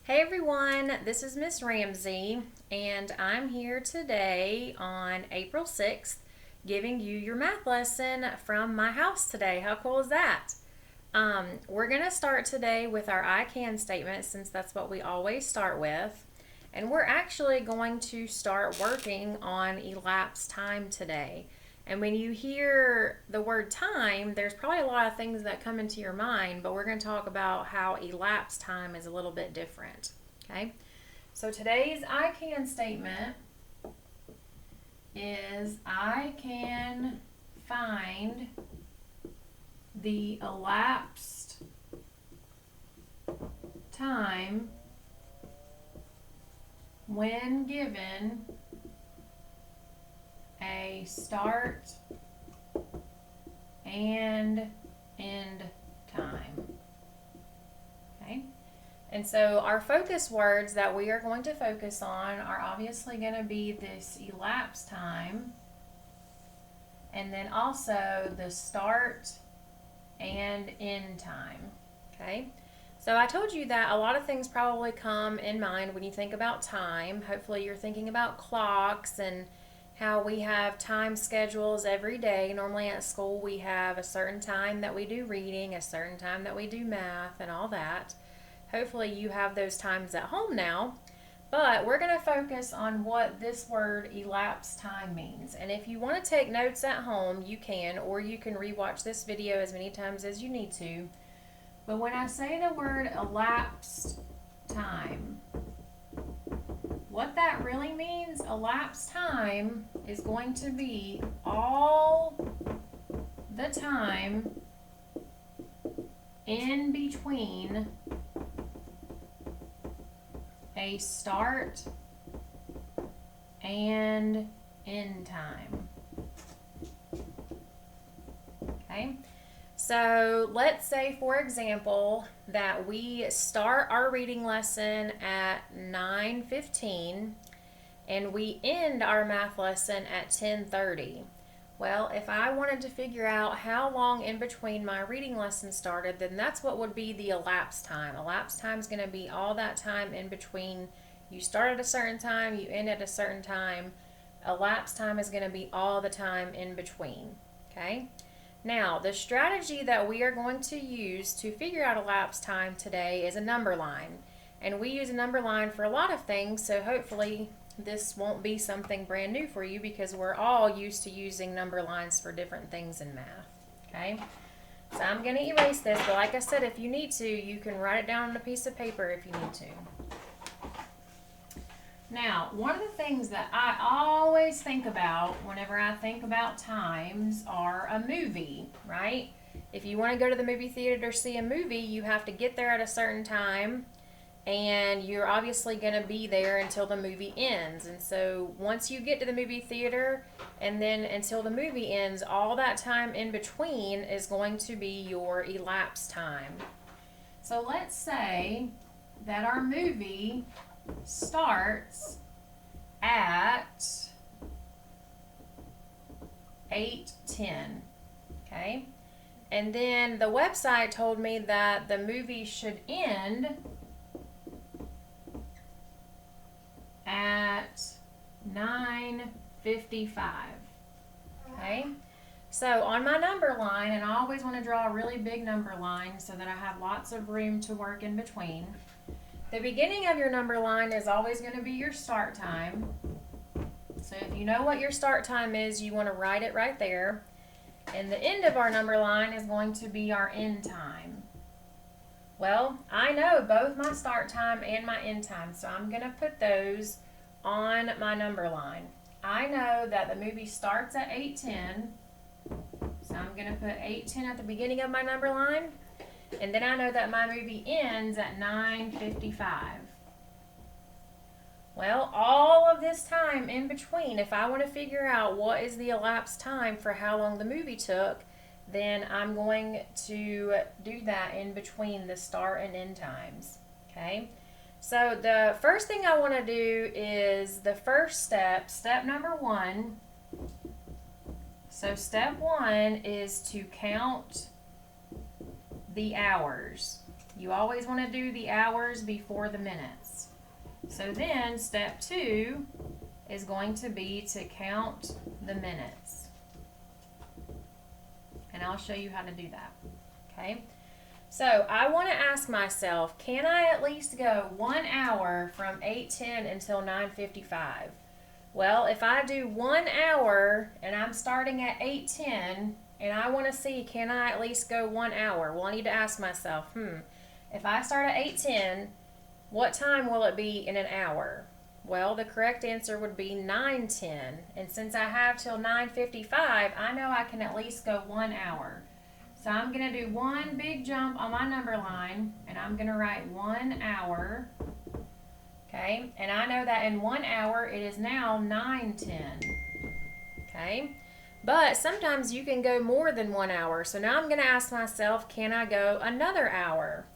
Hey everyone, this is Miss Ramsey, and I'm here today on April 6th giving you your math lesson from my house today. How cool is that? We're going to start today with our I can statement since that's what we always start with. And we're actually going to start working on elapsed time today. And when you hear the word time, there's probably a lot of things that come into your mind, but we're going to talk about how elapsed time is a little bit different. Okay? So today's I can statement is I can find the elapsed time when given a start and end time. Okay? And so our focus words that we are going to focus on are obviously going to be this elapsed time and then also the start and end time. Okay? So I told you that a lot of things probably come in mind when you think about time. Hopefully you're thinking about clocks and how we have time schedules every day. Normally at school we have a certain time that we do reading, a certain time that we do math, and all that. Hopefully you have those times at home now. But we're going to focus on what this word elapsed time means. And if you want to take notes at home, you can, or you can rewatch this video as many times as you need to. But when I say the word elapsed time, what that really means, elapsed time, is going to be all the time in between a start and end time. Okay? So let's say, for example, that we start our reading lesson at 9:15 and we end our math lesson at 10:30. Well, if I wanted to figure out how long in between my reading lesson started, then that's what would be the elapsed time. Elapsed time is going to be all that time in between. You start at a certain time, you end at a certain time. Elapsed time is going to be all the time in between. Okay? Now, the strategy that we are going to use to figure out elapsed time today is a number line. And we use a number line for a lot of things, so hopefully this won't be something brand new for you because we're all used to using number lines for different things in math. Okay? So I'm going to erase this, but like I said, if you need to, you can write it down on a piece of paper if you need to. Now, one of the things that I always think about whenever I think about times are a movie, right? If you want to go to the movie theater to see a movie, you have to get there at a certain time, and you're obviously going to be there until the movie ends. And so once you get to the movie theater and then until the movie ends, all that time in between is going to be your elapsed time. So let's say that our movie starts at 8:10. Okay? And then the website told me that the movie should end at 9:55. Okay? So on my number line, and I always want to draw a really big number line so that I have lots of room to work in between. The beginning of your number line is always going to be your start time. So if you know what your start time is, you want to write it right there. And the end of our number line is going to be our end time. Well, I know both my start time and my end time, so I'm going to put those on my number line. I know that the movie starts at 8:10, so I'm going to put 8:10 at the beginning of my number line. And then I know that my movie ends at 9:55. Well, all of this time in between, if I want to figure out what is the elapsed time for how long the movie took, then I'm going to do that in between the start and end times. Okay? So the first thing I want to do is the first step number 1. So step 1 is to count the hours. You always want to do the hours before the minutes. So then step 2 is going to be to count the minutes. And I'll show you how to do that. Okay? So I want to ask myself, can I at least go 1 hour from 8:10 until 9:55? Well, if I do 1 hour and I'm starting at 8:10 and I want to see, can I at least go 1 hour? Well, I need to ask myself, if I start at 8:10, what time will it be in an hour? Well, the correct answer would be 9:10. And since I have till 9:55, I know I can at least go 1 hour. So I'm going to do one big jump on my number line, and I'm going to write 1 hour. Okay, and I know that in 1 hour it is now 9:10. Okay, but sometimes you can go more than 1 hour. So now I'm going to ask myself, can I go another hour?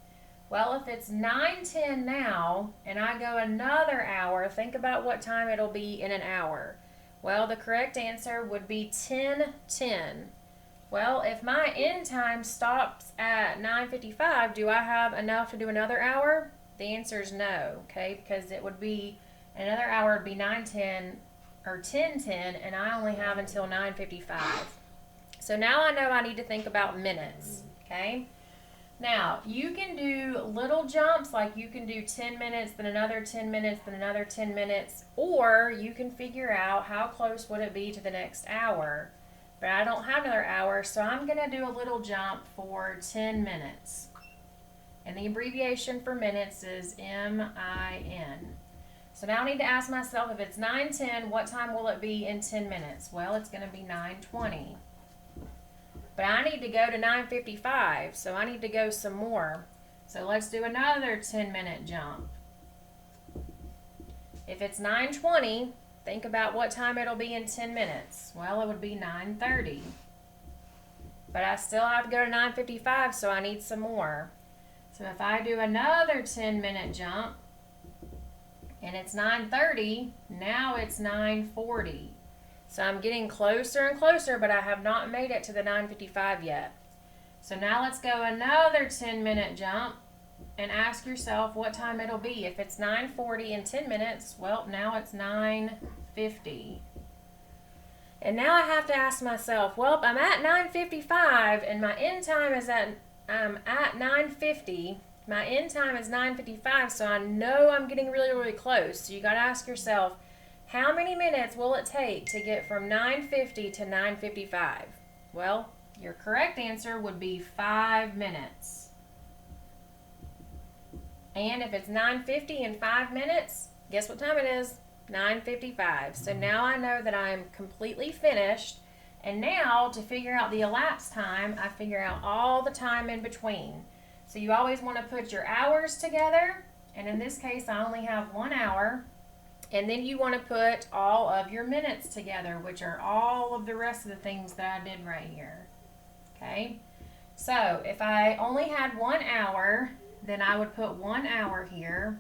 Well, if it's 9:10 now and I go another hour, think about what time it'll be in an hour. Well, the correct answer would be 10:10. Well, if my end time stops at 9:55, do I have enough to do another hour? The answer is no, okay, because it would be, another hour would be 9:10 or 10:10, and I only have until 9:55. So now I know I need to think about minutes, okay? Now, you can do little jumps, like you can do 10 minutes, then another 10 minutes, then another 10 minutes, or you can figure out how close would it be to the next hour. But I don't have another hour, so I'm going to do a little jump for 10 minutes. And the abbreviation for minutes is MIN. So now I need to ask myself, if it's 9:10, what time will it be in 10 minutes? Well, it's going to be 9:20. But I need to go to 9:55, so I need to go some more. So let's do another 10-minute jump. If it's 9:20, think about what time it'll be in 10 minutes. Well, it would be 9:30. But I still have to go to 9:55, so I need some more. So if I do another 10-minute jump, and it's 9:30, now it's 9:40. So I'm getting closer and closer, but I have not made it to the 9:55 yet. So now let's go another 10-minute jump and ask yourself what time it'll be. If it's 9:40 in 10 minutes, well, now it's 9:50. And now I have to ask myself, well, I'm at 9:55 and my end time is at 9:50. My end time is 9:55, so I know I'm getting really, really close. So you got to ask yourself, how many minutes will it take to get from 9:50 to 9:55? Well, your correct answer would be 5 minutes. And if it's 9:50 in 5 minutes, guess what time it is? 9:55. So now I know that I'm completely finished. And now to figure out the elapsed time, I figure out all the time in between. So you always want to put your hours together. And in this case, I only have 1 hour. And then you want to put all of your minutes together, which are all of the rest of the things that I did right here. Okay? So if I only had 1 hour, then I would put 1 hour here.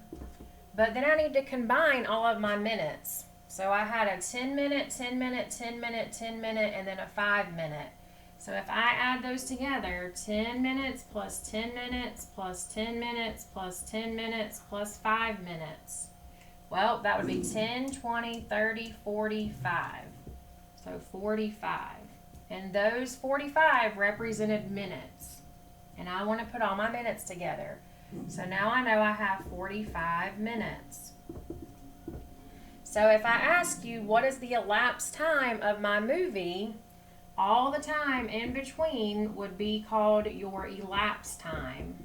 But then I need to combine all of my minutes. So I had a 10-minute, 10-minute, 10-minute, 10-minute, and then a 5-minute. So if I add those together, 10 minutes plus 10 minutes plus 10 minutes plus 10 minutes plus 5 minutes. Well, that would be 10, 20, 30, 45. So 45. And those 45 represented minutes. And I want to put all my minutes together. So now I know I have 45 minutes. So if I ask you, what is the elapsed time of my movie, all the time in between would be called your elapsed time.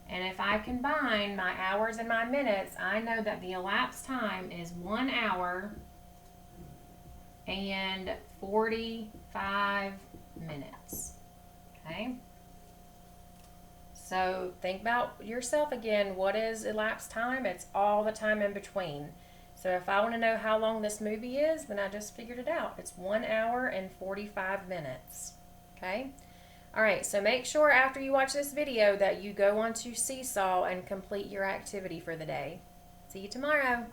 And if I combine my hours and my minutes, I know that the elapsed time is 1 hour and 45 minutes. Okay? So think about yourself again. What is elapsed time? It's all the time in between. So if I want to know how long this movie is, then I just figured it out. It's 1 hour and 45 minutes. Okay? All right, so make sure after you watch this video that you go onto Seesaw and complete your activity for the day. See you tomorrow.